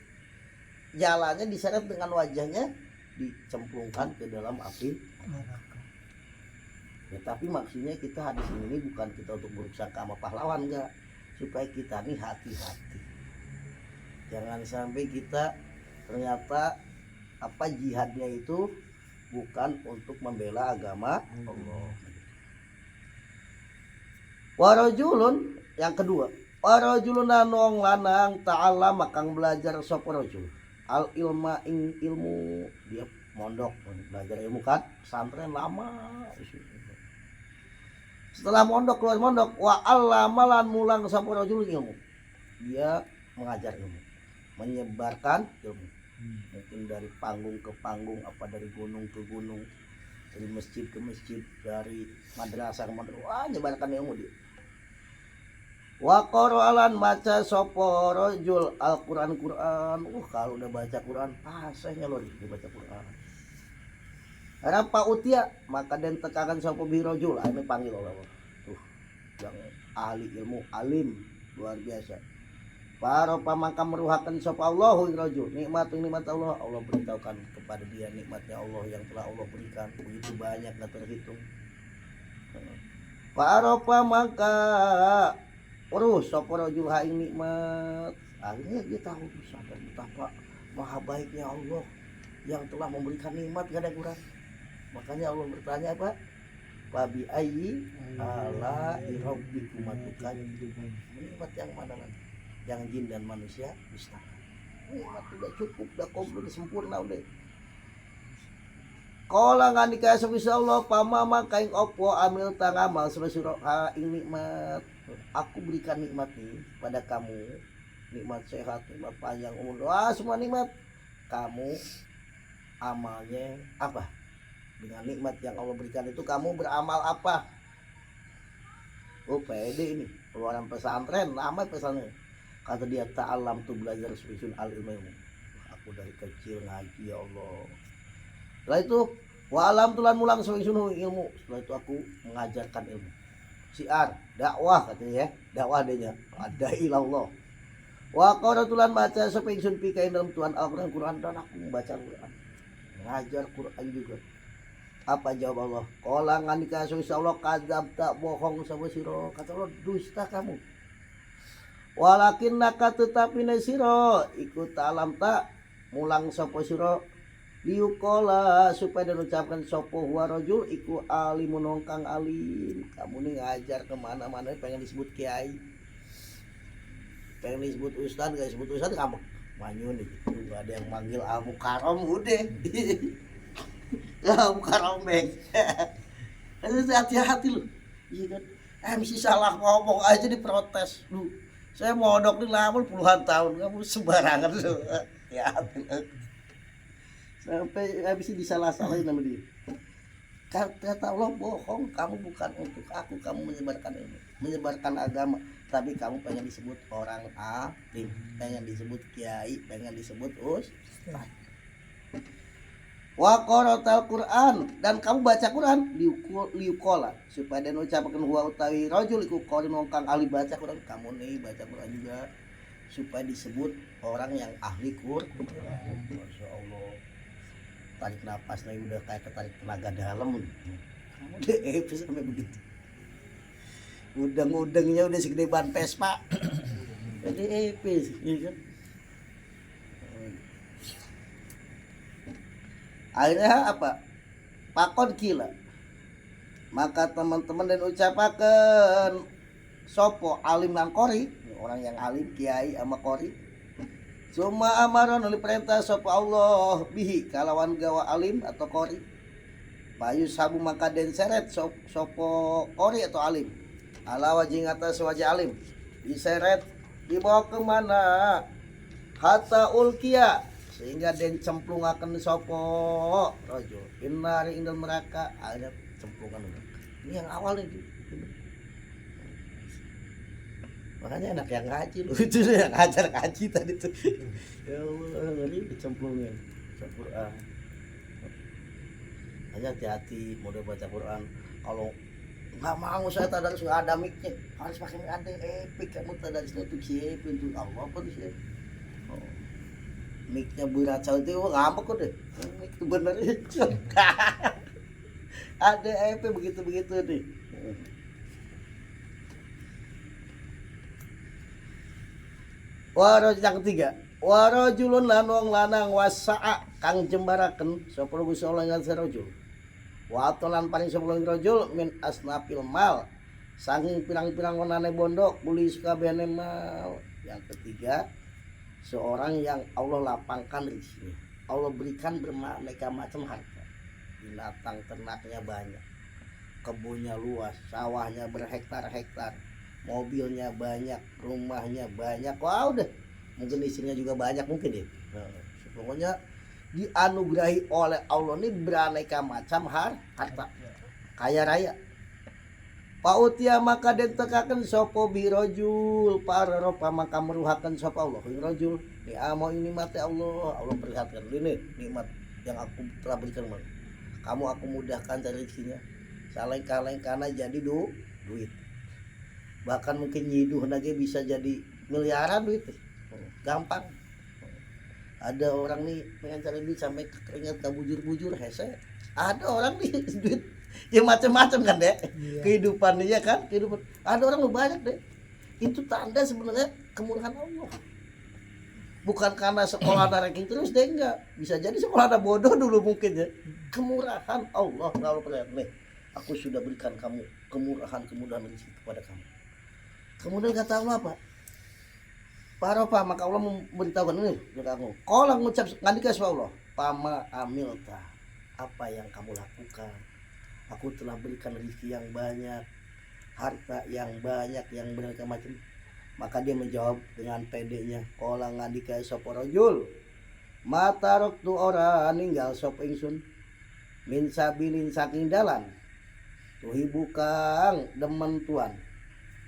jalannya diseret dengan wajahnya, dicemplungkan ke dalam api neraka. Ya, tapi maksudnya kita hadis ini bukan kita untuk berusaha sama pahlawan, enggak, supaya kita nih hati-hati, jangan sampai kita ternyata apa jihadnya itu bukan untuk membela agama Allah. Warajulun yang kedua, warajulun nong lanang ta'ala makang belajar sapa rajul al ilma ing ilmu, dia mondok belajar ilmu kan pesantren lama. Setelah mondok keluar mondok wa allamalan mulang sapa rajul ilmu, dia mengajar ilmu, menyebarkan ilmu, mungkin dari panggung ke panggung, apa dari gunung ke gunung, dari masjid ke masjid, dari madrasah ke madrasah, wah nyebarkan ilmu dia. Wa qara'alan maca sapa rajul Al-Qur'an kalau udah baca Quran pasahnya loh dia baca Quran. Rapa utia maka den tekakan sapa bi rajul, ini panggil Allah tuh yang ahli ilmu, alim luar biasa. Para pamangka meruhakan sapa Allahu rajul nikmat Allah, Allah beritahukan kepada dia nikmatnya Allah yang telah Allah berikan begitu banyak tak terhitung. Para pamangka urus sapa rajul ha ing nikmat, akhirnya dia tahu sadar betapa maha baiknya Allah yang telah memberikan nikmat kepada kurang. Makanya Allah bertanya apa? Wabi ayyi ala rabbikum tukadziban. Nikmat yang mana lagi? Yang jin dan manusia dustakan. Nikmat udah cukup, udah komplit, sempurna udah. Kala ngandika sabisa Allah pamama kaing opo amil tangamal sebesiro ha ing nikmat. Aku berikan nikmat nih pada kamu, nikmat sehat, nikmat panjang umur, wah semua nikmat. Kamu amalnya apa? Dengan nikmat yang Allah berikan itu kamu beramal apa? Oh pede ini keluaran pesantren, nama pesantren. Kata dia ta'alam tuh belajar susun al-ilmu. Aku dari kecil ngaji ya Allah. Setelah itu wa'alam tulan mulang susun ilmu. Setelah itu aku mengajarkan ilmu. Siar, dakwah katanya ya, dakwah adanya. Ada ilallah. Wa qara'tulan baca supingsun pikain dalam Tuhan Al-Quran dan aku membaca Quran. Mengajar Quran juga. Apa jawab Allah? Qala ngandika Allah kadzab tak bohong sama sira. Kata Allah dusta kamu. Walakin naka tetapi sira ikut alam tak mulang sapa sira liukola supaya diucapkan sapa huwa rajul iku alimun kang alim. Kamu nih ngajar kemana-mana pengen disebut kiai, pengen disebut ustaz, gak disebut ustaz kamu manyun gitu, gak ada yang manggil Al Mukarram udah. Ya Mukarram beng. Harus hati-hati loh. Iya kan? MC salah ngomong aja diprotes lu. Saya modok di lamun puluhan tahun, kamu sembarangan lu. Ya, sampai habis disalah-salahin sama dia. Kata Allah bohong, kamu bukan untuk aku, kamu menyebarkan ini, menyebarkan agama, tapi kamu pengen disebut orang alim, pengen disebut kiai, pengen disebut ustaz. Wa qaratal Quran, dan kamu baca Quran liukola supaya dan ucapkan huwa utawi rajul iku qari nongkang ahli baca Quran, kamu nih baca Quran juga supaya disebut orang yang ahli Quran. Masya Allah, tarik napas nih udah kayak ketarik tenaga dalam. Kamu deh sampai begitu. Udang-udangnya udah segede ban Vespa. Jadi epis, ya kan? Akhirnya apa? Pakon gila. Maka teman-teman dan ucapakan sopo alim lang kori, orang yang alim kiai ama kori. Cuma amaron oleh perintah sopo Allah bihi kalawan gawa alim atau kori. Bayu sabu maka den seret sopo kori atau alim. Ala wajing atas wajah alim. Diseret dibawa kemana? Hatta ulkia sehingga den cemplungaken sopo rojo innari indal neraka, ada cemplungan neraka. Ini yang awal itu. Makanya anak yang ngaji lu itu yang ngajar ngaji tadi tuh. Ya Allah, ini dicemplungin Quran. Hanya hati-hati mau baca Quran. Kalau nggak mau saya tadarus nggak ada mic-nya, harus pakai mic ada epic, kamu tadarus itu siapa itu Allah pun sih. Mic-nya beracau itu ngambek kok deh. Mic itu bener itu. Ada EP begitu-begitu nih. Waroj yang ketiga, warajulun lan wong lanang wasa'a kang jembaraken sapa Gusti Allah ing sarajul. Wa atolan paring sapa rajul min asnafil mal. Sanging pirang-pirang onane bondo kuli sakabehane mal. Yang ketiga, seorang yang Allah lapangkan rezekinya, Allah berikan beraneka macam harta, binatang ternaknya banyak, kebunnya luas, sawahnya berhektar-hektar, mobilnya banyak, rumahnya banyak, wah udah, mungkin istrinya juga banyak mungkin ya. Nah, pokoknya dianugerahi oleh Allah ini beraneka macam harta, kaya raya. Pautia maka den tekaken sapa birojul para ropa maka meruhaken sapa Allah birojul ni amo ini mati Allah perlihatkan ini nikmat yang aku telah berikan kamu, aku mudahkan cari rezekinya, saleng-kaleng karena jadi duit, bahkan mungkin nyiduh lagi bisa jadi miliaran duit, gampang. Ada orang nih pengen cari duit sampai keringat kabujur-bujur hese, ada orang nih duit ya macam-macam kan deh, iya. Kehidupannya kan, kehidupan ada orang lu banyak deh, itu tanda sebenarnya kemurahan Allah, bukan karena sekolah ada ranking terus deh, enggak, bisa jadi sekolah ada bodoh dulu mungkin ya, kemurahan Allah. Kalau perhatian nih, aku sudah berikan kamu kemurahan kemudahan rezeki kepada kamu. Kemudian kata Allah apa? Parofa maka Allah memberitahukan ini kepada kamu. Kalau ngucap ngandika Allah, pama amilta, apa yang kamu lakukan? Aku telah berikan rezeki yang banyak, harta yang banyak, yang beraneka macam. Maka dia menjawab dengan pedenya, qala ngandika sapa rajul, matarok tu ora ninggal sapa ingsun min sabilin saking dalan tuhibu kang demen tuan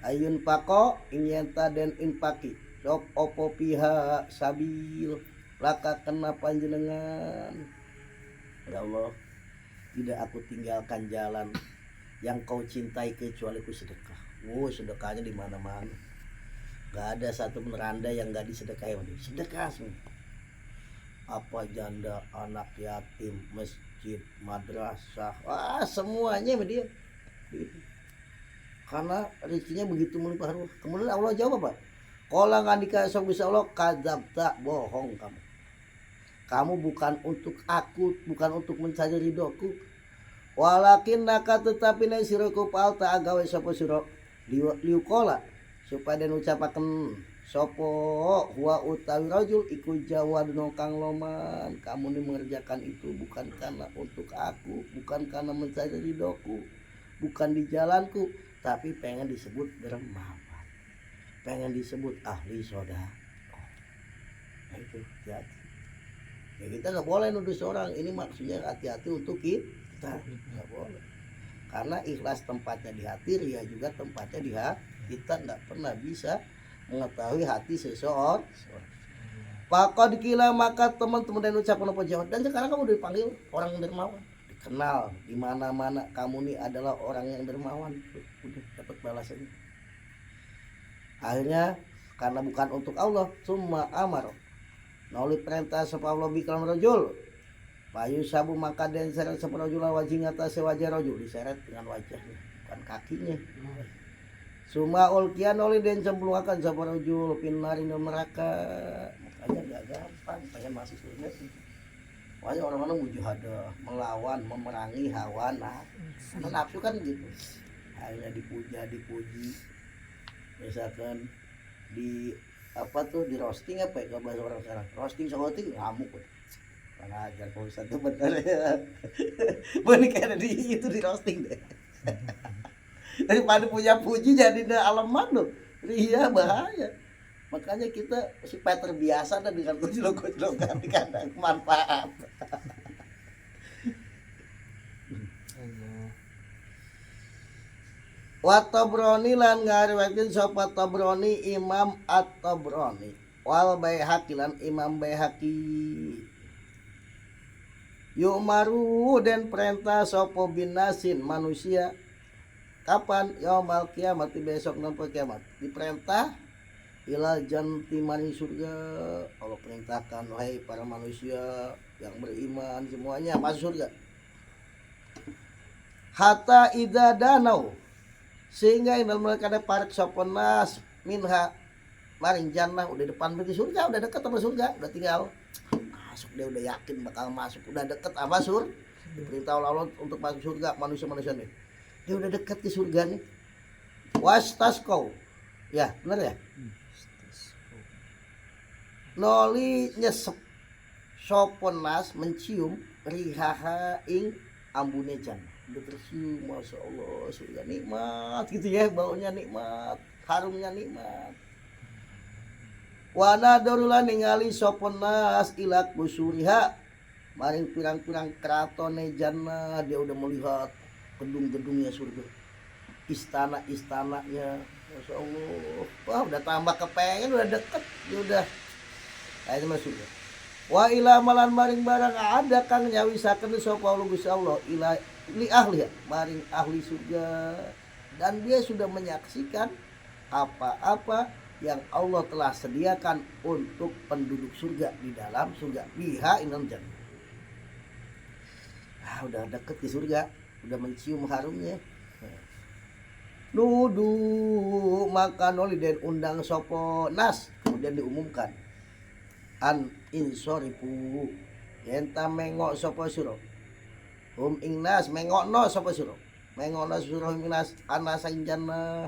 ayun pako inyenta den infaki sok opo piha sabil laka kena panjenengan. Ya Allah, tidak aku tinggalkan jalan yang kau cintai kecuali ku sedekah. Sedekahnya di mana-mana. Gak ada satu penranda yang gak disedekahi. Sedekah semua. Apa janda, anak yatim, masjid, madrasah, semuanya sama dia. Karena rezekinya begitu melimpah ruah. Kemudian Allah jawab apa? Qala ngandika bisa Allah kadzabta, bohong kamu. Kamu bukan untuk aku, bukan untuk mencari ridhoku. Walakin naka tetapi na siraku palta agawe sapa sira liukola supaya den ucapaken sapa huwa utawi rajul iku jawad kang loman, kamu ini mengerjakan itu bukan karena untuk aku, bukan karena mencari ridhoku, bukan di jalanku, tapi pengen disebut dermawan, pengen disebut ahli sedekah. Nah itu hati-hati. Ya kita nggak boleh nuduh seorang, ini maksudnya hati-hati untuk kita, nggak boleh. Karena ikhlas tempatnya di hati, ria juga tempatnya di hati. Kita nggak pernah bisa mengetahui hati seseorang. Pakod dikila maka teman-teman dan ucapan apa jawab. Dan sekarang kamu dipanggil orang yang dermawan, dikenal di mana-mana kamu nih adalah orang yang dermawan. Udah dapat balasannya. Akhirnya karena bukan untuk Allah, summa amar. Nolih perintah sapa Allah bikal rajul. Payu sabu maka den seret sapa rajul wajing atas wajah rajul, diseret dengan wajahnya, bukan kakinya. Suma ulkian oleh den cemplungakan sapa rajul pinari neraka. Makanya gak gampang pengen masuk surga. Makanya orang-orang mujahadah, melawan, memerangi hawa nafsu kan gitu. Akhirnya dipuji. Misalkan di apa tuh di roasting apa ya bahasa orang sekarang, roasting sahoting ngamuk karena ajar Pak Ustadz itu bener ya. Bener kayak di itu di roasting deh. Daripada punya puji jadi alamat loh, ria bahaya. Makanya kita supaya terbiasa dan dengan gojlok-gojlokan kadang manfaat. Wa Tabrani lan ngariwayatkeun sapa Tabrani Imam At-Tabrani wal Baihaqi lan Imam Baihaqi. Yu'maru den perintah sapa binasin manusia kapan yaumul kiamat besok nampak kiamat diperintah ila jannati maring surga. Allah perintahkan wahai para manusia yang beriman semuanya masuk surga. Hatta idza danau sehingga inal mereka ada parik soponas minha maring jannah udah depan pintu surga, udah deket sama surga, udah tinggal masuk, dia udah yakin bakal masuk, udah deket sama surga. Diperintah oleh Allah untuk masuk surga manusia-manusia nih, dia udah deket ke surga nih. Wastasqau ya bener ya, noli nyesep soponas mencium rihaha ing ambune jannah. Udah tercium, masya Allah, surga nikmat gitu ya, baunya nikmat, harumnya nikmat. Wana darulah ningali soponas ilak busuriha maring pirang-pirang keratone jannah. Dia udah melihat gedung-gedungnya surga, istana-istananya, masya Allah. Wah udah tambah kepengen, udah deket, dia udah kayaknya masuk surga. Wa ila malan maring barang ada kang nyawisakeun sapa Allah Gusti Allah ila li ahli maring ahli surga, dan dia sudah menyaksikan apa-apa yang Allah telah sediakan untuk penduduk surga di dalam surga. Biha inal jannah. Udah deket di surga, udah mencium harumnya. Nudu maka noli den undang sopo nas, kemudian diumumkan an insorifu yenta mengok sopo suro ing nas mengokno sapa sira, mengokno sira ing nas ana saing jannah.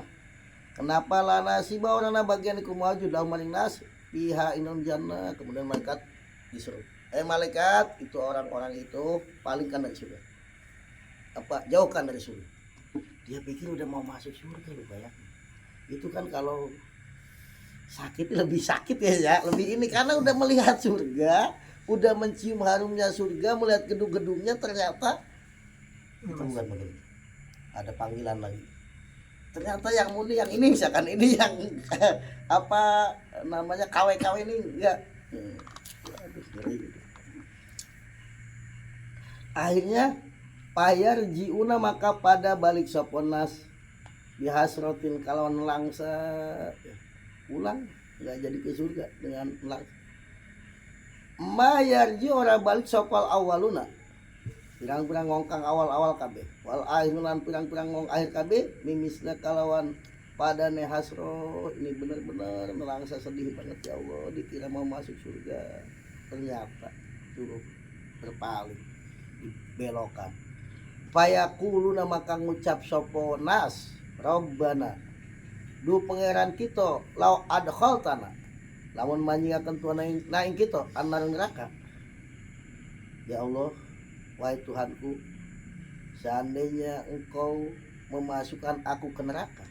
Kenapa la nasiba orangna bagian iku maju dalam maring nas piha inun jannah. Kemudian malaikat disuruh, malaikat itu orang-orang itu palingkan dari surga, apa jauhkan dari surga. Dia pikir udah mau masuk surga, lupa ya. Itu kan kalau sakit lebih sakit ya, lebih ini karena udah melihat surga, udah mencium harumnya surga, melihat gedung-gedungnya, ternyata itu bukan begitu. Ada panggilan lagi. Ternyata yang muni yang ini, misalkan ini yang apa namanya KW-KW ini enggak. Aduh, ngeri. Akhirnya payar jiuna maka pada balik soponas bihasrotin kalawan langsa pulang, enggak jadi ke surga dengan langsa. Mayarji ora balik sopal awaluna pirang-pirang ngongkang awal-awal kabeh wal akhirulan pirang-pirang ngong akhir kabeh mimisna kalawan padane hasro. Ini benar-benar melangsa sedih banget ya Allah, dikira mau masuk surga ternyata suruh berpaling, dibelokan. Fayaquluna maka ngucap sopo nas Rabbana du pangeran kita lau adkhaltana lamun manjingakeun tuan naing kita anar neraka. Ya Allah, wahai Tuhanku, seandainya engkau memasukkan aku ke neraka.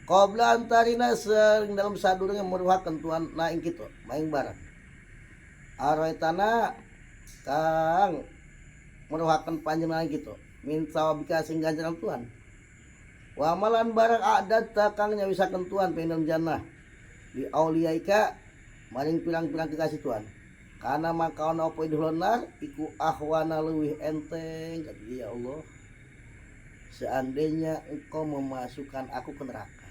Qabla antarina sering dalam sadurunge meruhakeun Tuhan na ing kitu maing barang. Araitana kang meruhakeun panjenengan kitu min sawabika sing ganjaran Tuhan. Wa amalan barang adat kang nyawisakeun Tuhan pengen jannah di auliyaika maring pirang-pirang kekasih Tuhan. Karena maka ana apa idholonar iku ahwana leuwih enteng kata dia, ya Allah. Seandainya engkau memasukkan aku ke neraka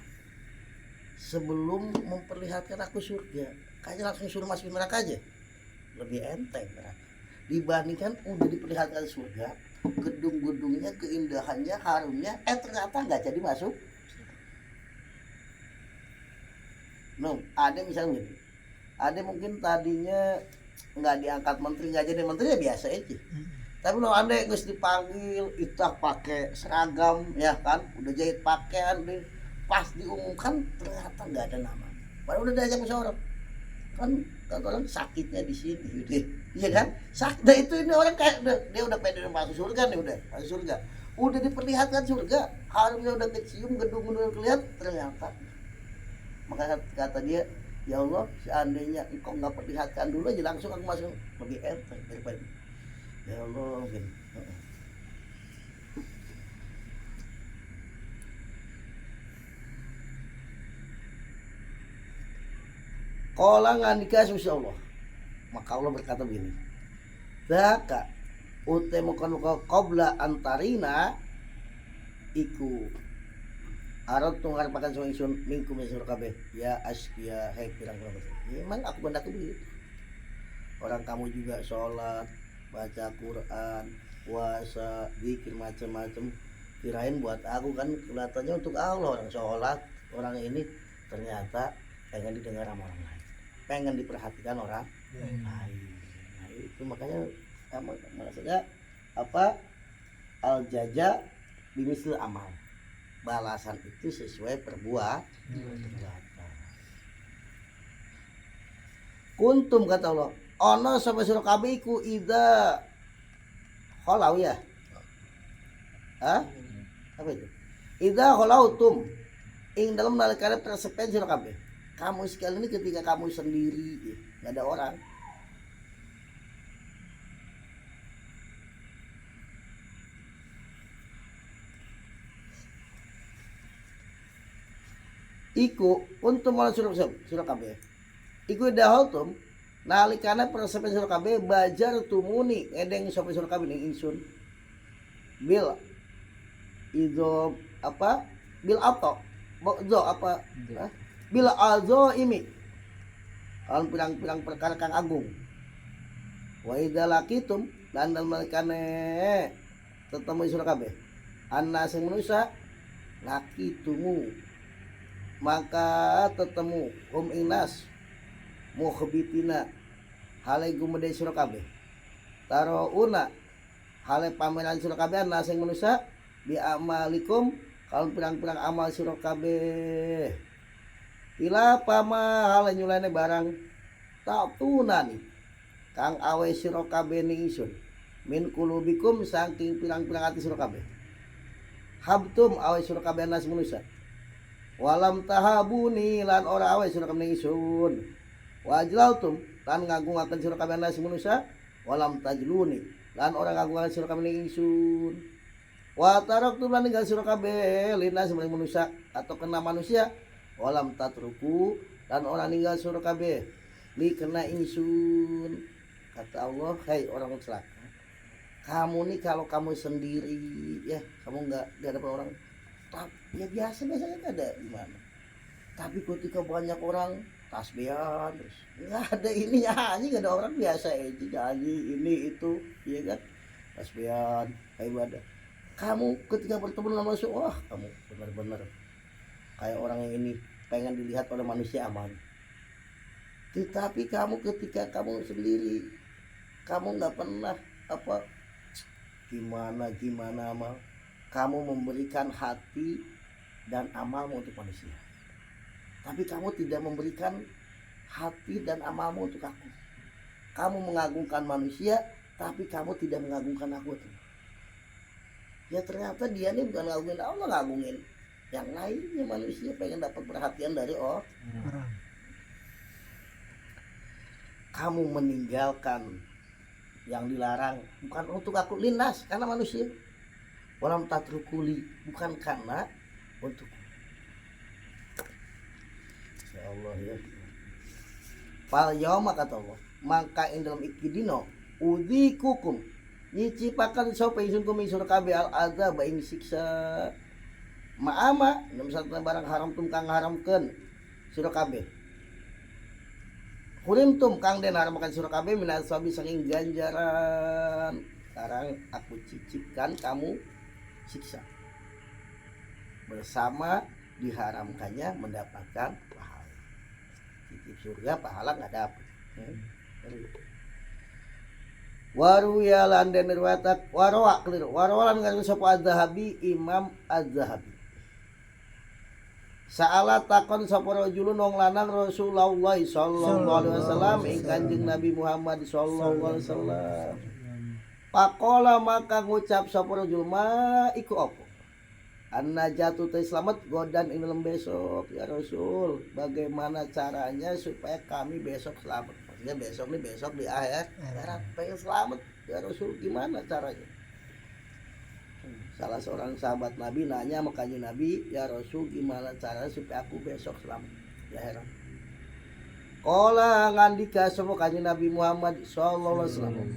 sebelum memperlihatkan aku surga, kayaknya langsung suruh masuk neraka aja, lebih enteng neraka dibandingkan udah diperlihatkan surga, gedung-gedungnya, keindahannya, harumnya, ternyata nggak jadi masuk. Ada misalnya gini, ada mungkin tadinya nggak diangkat menteri, nggak jadi menteri ya biasa aja. Tapi kalau anda nggak dipanggil, itah pakai seragam ya kan, udah jahit pakaian, pas diumumkan ternyata nggak ada nama. Baru udah diajak musyawarah, kan kata orang sakitnya di sini, iya kan? Nah itu ini orang kayak dia udah pede masuk surga nih, udah masuk surga, udah diperlihatkan surga, harumnya udah kecium, gedung-gedung kelihatan, ternyata. Maka kata dia, ya Allah, seandainya engkau nggak perlihatkan dulu aja langsung aku masuk, lebih enteng daripada. Ya Allah, gini. Qala nganika susah Allah. Maka Allah berkata begini. Daka utemukan qabla antarina iku arot tunggar pakan suang isun mingkum isur kabeh ya askia hai pirang-pirang. Memang aku bendak begitu. Orang kamu juga sholat, baca Quran, puasa, zikir macam-macam. Kirain buat aku kan kelihatannya untuk Allah, orang sholat, orang ini ternyata pengen didengar sama orang lain, pengen diperhatikan orang lain. Nah itu makanya maksudnya apa, al jaza bimisl amal, balasan itu sesuai perbuatan. Kuntum kata Allah, ono sampai surah kabeh iku ida kholau ya. Apa itu? Ida kholautum ing dalam nalikane persepen surah kabeh. Kamu sekali ini ketika kamu sendiri, nggak ada orang. Iku untuk malah surah kabeh. Iku dahultum nalikana persepen surah kabeh bajar tumuni edeng sampai surah kabeh ning ingsun. Bil izo apa? Bil apa? Zo apa? Bil azo imi. Al pirang-pirang perkara kang agung. Wa idza laqitum dan nalikane ketemu surah kabeh. Anna sing manusia laqitumu maka tetemu inas mukhbitina hale gumede surah kabeh tarouna hale pameran surah kabeh ana sing manusia bi amalikum kalau pirang-pirang amal surah kabeh ila pama hale nyulane barang tak tunani kang awe surah kabeh ning isun min kulubikum saking pirang-pirang ati surah kabeh habtum awe surah kabeh ana sing manusia walam tahabuni lan ora awe surah kabeh ning isun wajlaltum lan ngagungaken sira kabeh ana manusia walam tajluni lan ora ngagungaken sira kabeh ning ingsun wa taraktum lan ninggal sira kabeh lina sing manusia atau kena manusia walam tatruku lan ora ninggal sira kabeh li kena ingsun. Kata Allah, hai orang celaka, kamu nih kalau kamu sendiri ya kamu nggak ada orang ya biasanya nggak ada gimana, tapi ketika banyak orang tasbihan terus nggak ada ininya aja, nggak ada orang biasa aja nyanyi ini itu iya kan, tasbihan ibadah. Kamu ketika bertemu sama manusia, wah kamu benar-benar kayak orang yang ini pengen dilihat oleh manusia aman. Tetapi kamu ketika kamu sendiri, kamu nggak pernah apa gimana amal, kamu memberikan hati dan amalmu untuk manusia. Tapi kamu tidak memberikan hati dan amalmu untuk aku. Kamu mengagungkan manusia, tapi kamu tidak mengagungkan aku. Ya ternyata dia nih bukan ngagungin Allah, ngagungin yang lainnya. Manusia pengen dapat perhatian dari orang. kamu meninggalkan yang dilarang bukan untuk aku lindas karena manusia. Walam tatrukuli, bukan karena untuk. Ya Allah ya. Fal yauma kata Allah, maka ing dalam ikidino udzikukum nyicipakan sapa ingsun kum ing kabeh al azab ing siksa maama nem satuna barang haram tum kang haramkeun sira kabeh. Kurim tum kang den haramakan sira kabeh minasabi saking ganjaran. Sekarang aku cicipkan kamu siksa bersama diharamkannya mendapatkan pahala. Cicip surga pahala nggak dapat. Waru ya landen riwayatak warawa keliru warawalan kan sapa Az-Zahabi Imam Az-Zahabi. Saala takon sapa rajulun wong lanang Rasulullah sallallahu alaihi wasallam ing Kanjeng Nabi Muhammad sallallahu alaihi wasallam. Pakola maka ngucap sapa rajul ma iku apa? An-najatu teh selamat godan ing dalam besok ya Rasul. Bagaimana caranya supaya kami besok selamat? Maksudnya besok nih besok di akhirat pengen selamat ya Rasul, gimana caranya? Salah seorang sahabat Nabi nanya makanya Nabi, ya Rasul gimana caranya supaya aku besok selamat ya heran. Kola ngandika sapa kanjeng Nabi Muhammad sallallahu alaihi wasallam.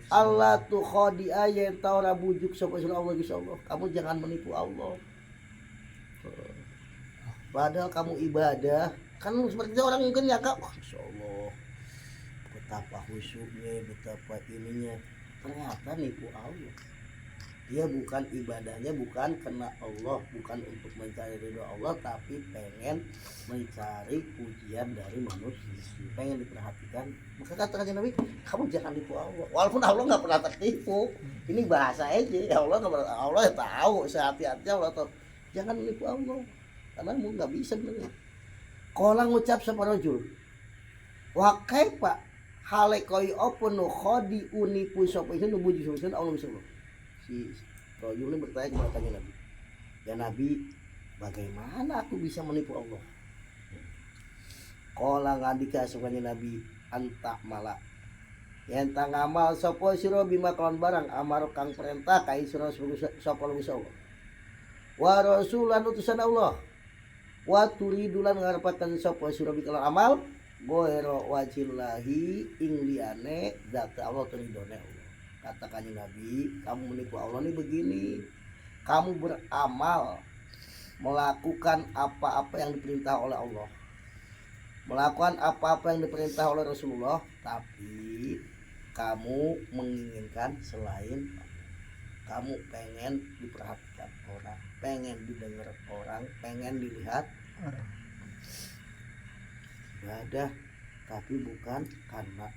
Allah tu khodi ayat taura bujuk sapa Allah insyaallah. Kamu jangan menipu Allah. Padahal kamu ibadah, kan seperti orang mungkin ya kak, oh, insyaallah betapa khusyuknya, betapa ininya. Ternyata nipu Allah. Dia bukan ibadahnya bukan karena Allah, bukan untuk mencari ridho Allah, tapi pengen mencari pujian dari manusia, pengen diperhatikan. Maka kata Nabi, kamu jangan tipu Allah. Walaupun Allah nggak pernah tertipu, ini bahasa aja. Ya Allah nggak pernah, Allah tahu sehati-hati Allah tahu. Jangan menipu Allah, karena kamu nggak bisa benar. Kolang ngucap sama rojul, wakai pak halekoi opo no khodi unipu sopo itu nubuji sopo Allah bisa. Si rojul ini bertanya kepada kanjeng Nabi, ya Nabi, bagaimana aku bisa menipu Allah? Kala ngandika sukanya Nabi, antak malak yen tang amal sapa sira bima kelawan barang amar kang perintah kai sira sapa Gusti Allah wa rasulan utusan Allah wa turidulan ngarepaken sapa sira bikala amal goero wajillahi ing liyane zat Allah turidone Allah. Katakan Nabi, kamu menipu Allah ini begini, kamu beramal melakukan apa-apa yang diperintah oleh Allah, melakukan apa-apa yang diperintah oleh Rasulullah, tapi kamu menginginkan selain kamu pengen diperhatikan orang, pengen didengar orang, pengen dilihat orang. Ibadah tapi bukan karena.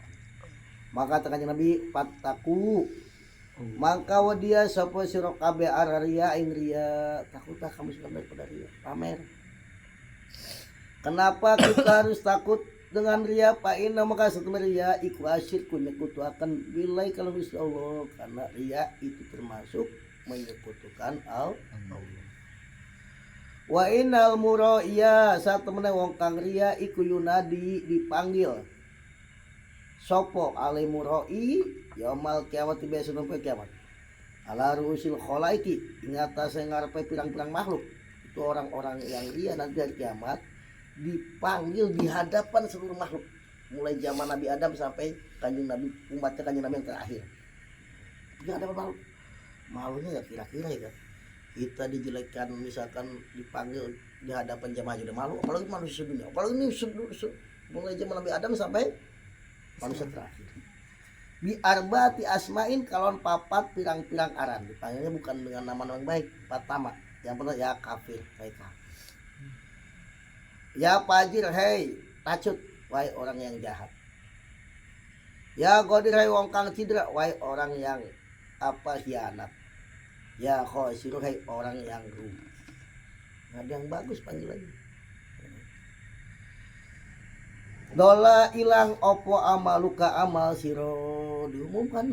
Maka katakan Nabi, pataku maka wadia sapa sira kabeh araria ing ria, takutlah kamu sudah daripada ria pamer. Kenapa kita harus takut dengan ria? Pak inna maka satu ria iku asyirku nyekutuakan bilai kalau Gusti Allah, karena ria itu termasuk menyekutukan Allah. Wa innal muraiya satemene wong kang ria iku yunadi dipanggil sopo ale murai yaumul kiamat biasa sampai kiamat ala ruusil khalaiki ing atase ngarepe pirang-pirang makhluk. Itu orang-orang yang ria nanti hari kiamat dipanggil di hadapan seluruh makhluk, mulai zaman Nabi Adam sampai kanjeng Nabi, umatnya kanjeng Nabi yang terakhir. Di hadapan makhluk, malunya ya kira-kira ya kan, kita dijelekkan misalkan dipanggil di hadapan jamaah aja udah malu, apalagi manusia sedunia, apalagi ini mulai zaman Nabi Adam sampai manusia terakhir. Bi arbati asmain kalon papat pirang-pirang aran, dipanggilnya bukan dengan nama-nama yang baik. Pertama yang pertama ya kafir, baik kafir. Ya fajir, hei tacut, wahai orang yang jahat. Ya godir, hei wong kang cidra, wahai orang yang apa hianat. Ya khosir, hei orang yang rugi. Nggak ada yang bagus panggilannya. Dola ilang opo amaluka amal siro, diumumkan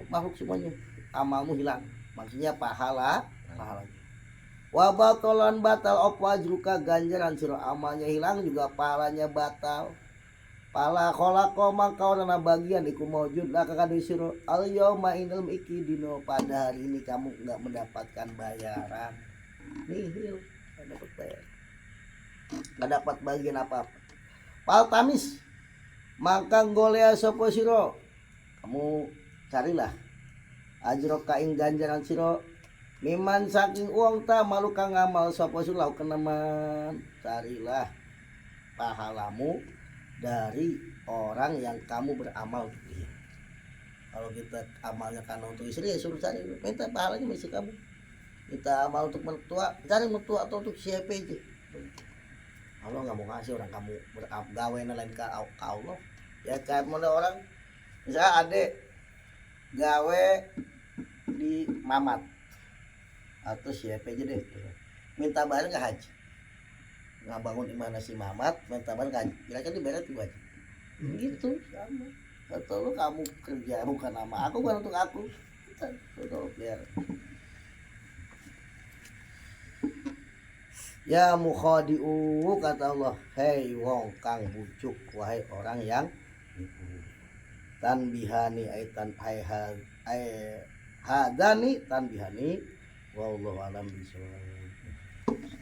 makhluk semuanya, amalmu hilang. maksudnya pahala. Wa batalan batal apa ajruka ganjaran sira amalnya hilang juga pahalanya batal. Pala kholako mangkau nana bagian iku maujud laka kadu sira al yauma inal iki dino pada hari ini kamu enggak mendapatkan bayaran. Nihil, enggak dapat bayar. Enggak dapat bagian apa-apa. Pal tamis maka golea sapa sira. Kamu carilah ajroka ing ganjaran sira miman saking uang ta malu kang ngamal sapa sira keneman. Carilah pahalamu dari orang yang kamu beramal untuk dia. Kalau kita amalnya karena untuk istri ya suruh cari, minta pahalanya mesti kamu. Kita amal untuk mertua, cari mertua atau untuk siapa aja. Allah nggak mau ngasih orang kamu bergawe lain ke Allah. Ya kayak mana orang, misalnya adek gawe di Mamat atau siapa aja deh, minta bareng ke haji. Nggak bangun di mana si Mamat, minta bareng ke haji. Kira-kira dibayar tuh haji. Gitu sama. Atau lu kamu kerja bukan nama aku, bukan untuk aku. Tuh biar. Ya mukhadi'u kata Allah, hei wong kang bujuk wahai orang yang tanbihani aitan ai hadani tanbihani wallahu alam bisawab.